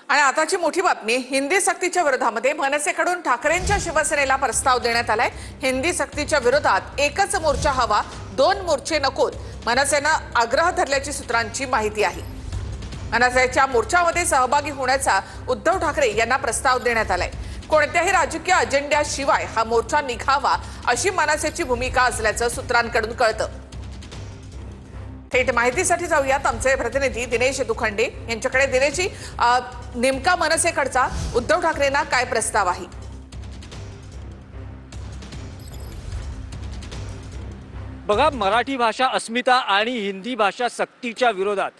आणि आताची मोठी बातमी, हिंदी सक्तीच्या विरोधामध्ये मनसेकडून ठाकरेंच्या शिवसेनेला प्रस्ताव देण्यात आलाय। हिंदी सक्तीच्या विरोधात एकच मोर्चा हवा, दोन मोर्चे नकोत, मनसेनं आग्रह धरल्याची सूत्रांची माहिती आहे। मनसेच्या मोर्चामध्ये सहभागी होण्याचा उद्धव ठाकरे यांना प्रस्ताव देण्यात आलाय। कोणत्याही राजकीय अजेंड्याशिवाय हा मोर्चा निघावा अशी मनसेची भूमिका असल्याचं सूत्रांकडून कळतं। थेट माहितीसाठी जाऊयात आमचे प्रतिनिधी दिनेश दुखंडे यांच्याकडे। दिनेशजी, नेमका मनसेकडचा उद्धव ठाकरेंना काय प्रस्ताव आहे? बघा, मराठी भाषा अस्मिता आणि हिंदी भाषा सक्तीच्या विरोधात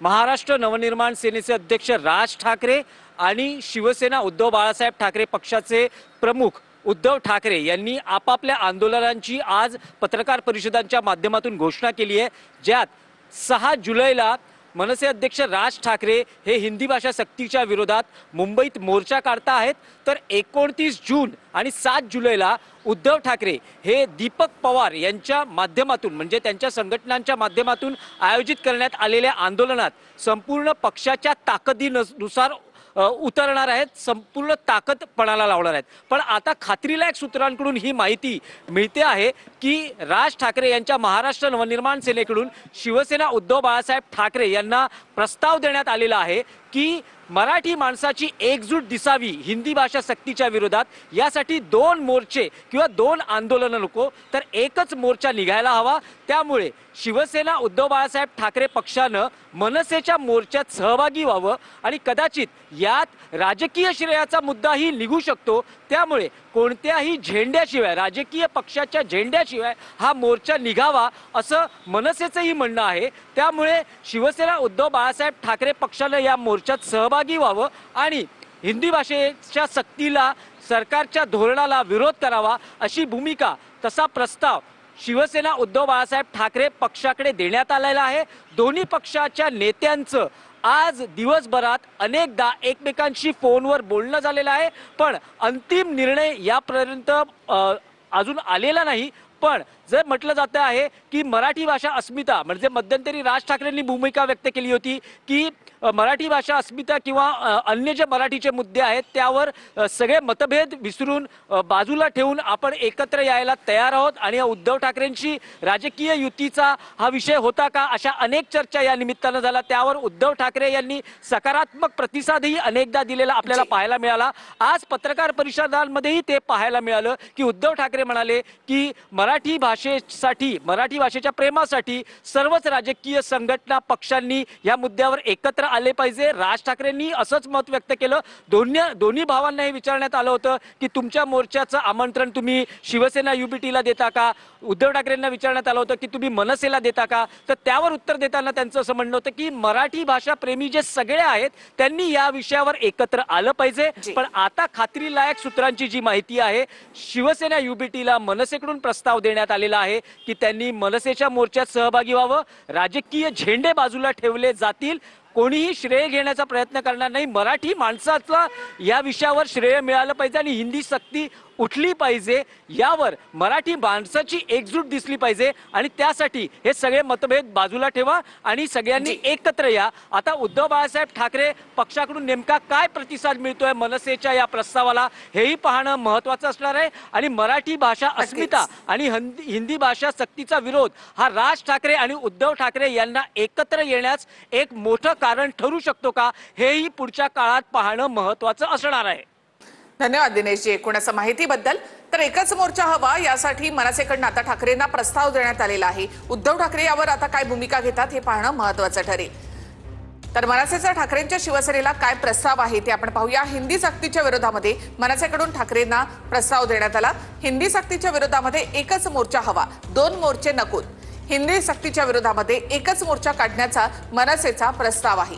महाराष्ट्र नवनिर्माण सेनेचे अध्यक्ष राज ठाकरे आणि शिवसेना उद्धव बाळासाहेब ठाकरे पक्षाचे प्रमुख उद्धव ठाकरे यांनी आपापल्या आंदोलनांची आज पत्रकार परिषदांच्या माध्यमातून घोषणा केली आहे, ज्यात 6 जुलैला मनसे अध्यक्ष राज ठाकरे हे हिंदी भाषा सक्तीच्या विरोधात मुंबईत मोर्चा काढता आहेत, तर 29 जून आणि 7 जुलैला उद्धव ठाकरे हे दीपक पवार यांच्या माध्यमातून म्हणजे त्यांच्या संघटनांच्या माध्यमातून आयोजित करण्यात आलेल्या आंदोलनात संपूर्ण पक्षाच्या ताकदीनुसार उतरणार आहेत, संपूर्ण ताकद पणाला लावणार आहेत। पण आता खात्रीलायक सूत्रांकडून ही माहिती मिळते आहे की राज ठाकरे यांच्या महाराष्ट्र नवनिर्माण सेनेकडून शिवसेना उद्धव बाळासाहेब ठाकरे यांना प्रस्ताव देण्यात आलेला आहे की मराठी माणसाची एकजूट दिसावी हिंदी भाषा सक्तीच्या विरोधात, यासाठी 2 मोर्चे किंवा 2 आंदोलन नको, तर एकच मोर्चा निघायला हवा। त्यामुळे शिवसेना उद्धव बाळासाहेब ठाकरे पक्षानं मनसेच्या मोर्चात सहभागी व्हावं आणि कदाचित यात राजकीय श्रेयाचा मुद्दाही निघू शकतो। त्यामुळे कोणत्याही झेंड्याशिवाय, राजकीय पक्षाच्या झेंड्याशिवाय हा मोर्चा निघावा असं मनसेचंही म्हणणं आहे। त्यामुळे शिवसेना उद्धव बाळासाहेब ठाकरे पक्षानं या मोर्चात सहभागी व्हावं आणि हिंदी भाषेच्या सक्तीला, सरकारच्या धोरणाला विरोध करावा अशी भूमिका, तसा प्रस्ताव शिवसेना उद्धव बाळासाहेब ठाकरे पक्षाकडे देण्यात आलेला आहे। दोन्ही पक्षाच्या नेत्यांचं आज दिवसभरात अनेकदा एकमेकांशी फोनवर बोलणं झालेलं आहे, पण अंतिम निर्णय यापर्यंत अजून आलेला नाही। पण जर म्हटलं जातं आहे की मराठी भाषा अस्मिता, म्हणजे मध्यंतरी राज ठाकरेंनी भूमिका व्यक्त केली होती की मराठी भाषा अस्मिता किंवा अन्य जे मराठीचे मुद्दे आहेत त्यावर सगळे मतभेद विसरून बाजूला ठेवून आपण एकत्र यायला तयार आहोत आणि उद्धव ठाकरेंची राजकीय युतीचा हा विषय होता का, अशा अनेक चर्चा या निमित्तानं झाला। त्यावर उद्धव ठाकरे यांनी सकारात्मक प्रतिसादही अनेकदा दिलेला आपल्याला पाहायला मिळाला। आज पत्रकार परिषदांमध्येही ते पाहायला मिळालं की उद्धव ठाकरे म्हणाले की मराठी भाषेसाठी, मराठी भाषेच्या प्रेमासाठी सर्वच राजकीय संघटना, पक्षांनी या मुद्द्यावर एकत्र आले पाहिजे। राज ठाकरेंनी असंच मत व्यक्त केलं। दोन्ही भावांनाही विचारण्यात आलं होतं की तुमच्या मोर्चाचं आमंत्रण तुम्ही शिवसेना युबीटीला देता का, उद्धव ठाकरेंना विचारण्यात आलं होतं की तुम्ही मनसेला देता का, तर त्यावर उत्तर देताना त्यांचं असं म्हणणं होतं की मराठी भाषा प्रेमी जे सगळे आहेत त्यांनी या विषयावर एकत्र आलं पाहिजे। पण आता खात्रीलायक सूत्रांची जी माहिती आहे, शिवसेना युबीटीला मनसेकडून प्रस्ताव देण्यात आलेला आहे की त्यांनी मनसेच्या मोर्चात सहभागी व्हावं, राजकीय झेंडे बाजूला ठेवले जातील, कोणीही श्रेय घेण्याचा प्रयत्न करणार नाही, मराठी माणसाचा या विषयावर श्रेय मिळालं पाहिजे आणि हिंदी सक्ती उठली पाहिजे, यावर मराठी माणसाची एकजूट दिसली पाहिजे आणि त्यासाठी हे सगळे मतभेद बाजूला ठेवा आणि सगळ्यांनी एकत्र या। आता उद्धव बाळासाहेब ठाकरे पक्षाकडून नेमका काय प्रतिसाद मिळतोय मनसेच्या या प्रस्तावाला हेही पाहणं महत्त्वाचं असणार आहे। आणि मराठी भाषा अस्मिता आणि हिंदी भाषा सक्तीचा विरोध हा राज ठाकरे आणि उद्धव ठाकरे यांना एकत्र येण्यास एक मोठं कारण ठरू शकतो का, हेही पुढच्या काळात पाहणं महत्त्वाचं असणार आहे। धन्यवाद दिनेशजी एकूणच माहितीबद्दल। तर एकच मोर्चा हवा यासाठी मनसेकडून आता ठाकरेंना प्रस्ताव देण्यात आलेला आहे। उद्धव ठाकरे यावर आता काय भूमिका घेतात हे पाहणं महत्त्वाचं ठरेल। तर मनसेचा ठाकरेंच्या शिवसेनेला काय प्रस्ताव आहे ते आपण पाहूया। हिंदी सक्तीच्या विरोधामध्ये मनसेकडून ठाकरेंना प्रस्ताव देण्यात आला। हिंदी सक्तीच्या विरोधामध्ये एकच मोर्चा हवा, 2 मोर्चे नकोत। हिंदी सक्तीच्या विरोधामध्ये एकच मोर्चा काढण्याचा मनसेचा प्रस्ताव आहे।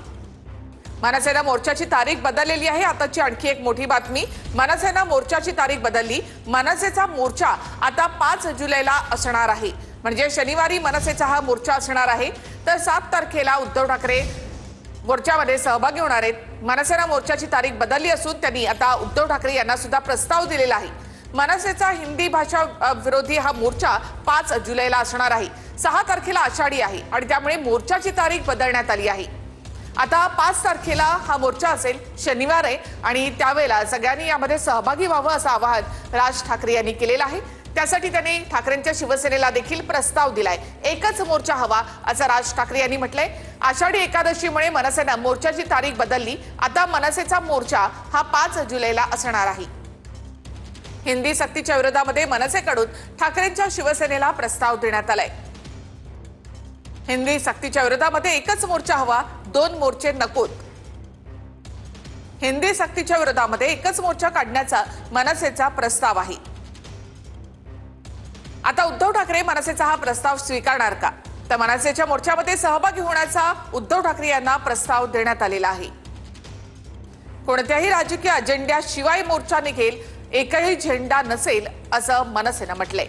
मनसेनं मोर्चाची तारीख बदललेली आहे। आताची आणखी एक मोठी बातमी, मनसेनं मोर्चाची तारीख बदलली। मनसेचा मोर्चा आता 5 जुलैला असणार आहे, म्हणजे शनिवारी मनसेचा हा मोर्चा असणार आहे। तर 7 तारखेला उद्धव ठाकरे मोर्चामध्ये सहभागी होणार आहेत। मनसेनं मोर्चाची तारीख बदलली असून त्यांनी आता उद्धव ठाकरे यांना सुद्धा प्रस्ताव दिलेला आहे। मनसेचा हिंदी भाषा विरोधी हा मोर्चा 5 जुलैला असणार आहे। 6 तारखेला आषाढी आहे आणि त्यामुळे मोर्चाची तारीख बदलण्यात आली आहे। आता 5 तारखेला हा मोर्चा असेल, शनिवार आहे आणि त्यावेळेला सगळ्यांनी यामध्ये सहभागी व्हावं असं आवाहन राज ठाकरे यांनी केलेलं आहे। त्यासाठी त्यांनी ठाकरेंच्या शिवसेनेला देखील प्रस्ताव दिलाय। एकच मोर्चा हवा असं राज ठाकरे यांनी म्हटलंय। आषाढी एकादशीमुळे मनसेनं मोर्चाची तारीख बदलली। आता मनसेचा मोर्चा हा 5 जुलैला असणार आहे। हिंदी सक्तीच्या विरोधामध्ये मनसेकडून ठाकरेंच्या शिवसेनेला प्रस्ताव देण्यात आलाय। हिंदी सक्तीच्या विरोधामध्ये एकच मोर्चा हवा, 2 मोर्चे नकोत। हिंदी सक्तीच्या विरोधामध्ये एकच मोर्चा काढण्याचा मनसेचा प्रस्ताव आहे। आता उद्धव ठाकरे मनसेचा हा प्रस्ताव स्वीकारणार का? तर मनसेच्या मोर्चामध्ये सहभागी होण्याचा उद्धव ठाकरे यांना प्रस्ताव देण्यात आलेला आहे। कोणत्याही राजकीय अजेंड्याशिवाय मोर्चा निघेल, एकही झेंडा नसेल असं मनसेनं म्हटलंय।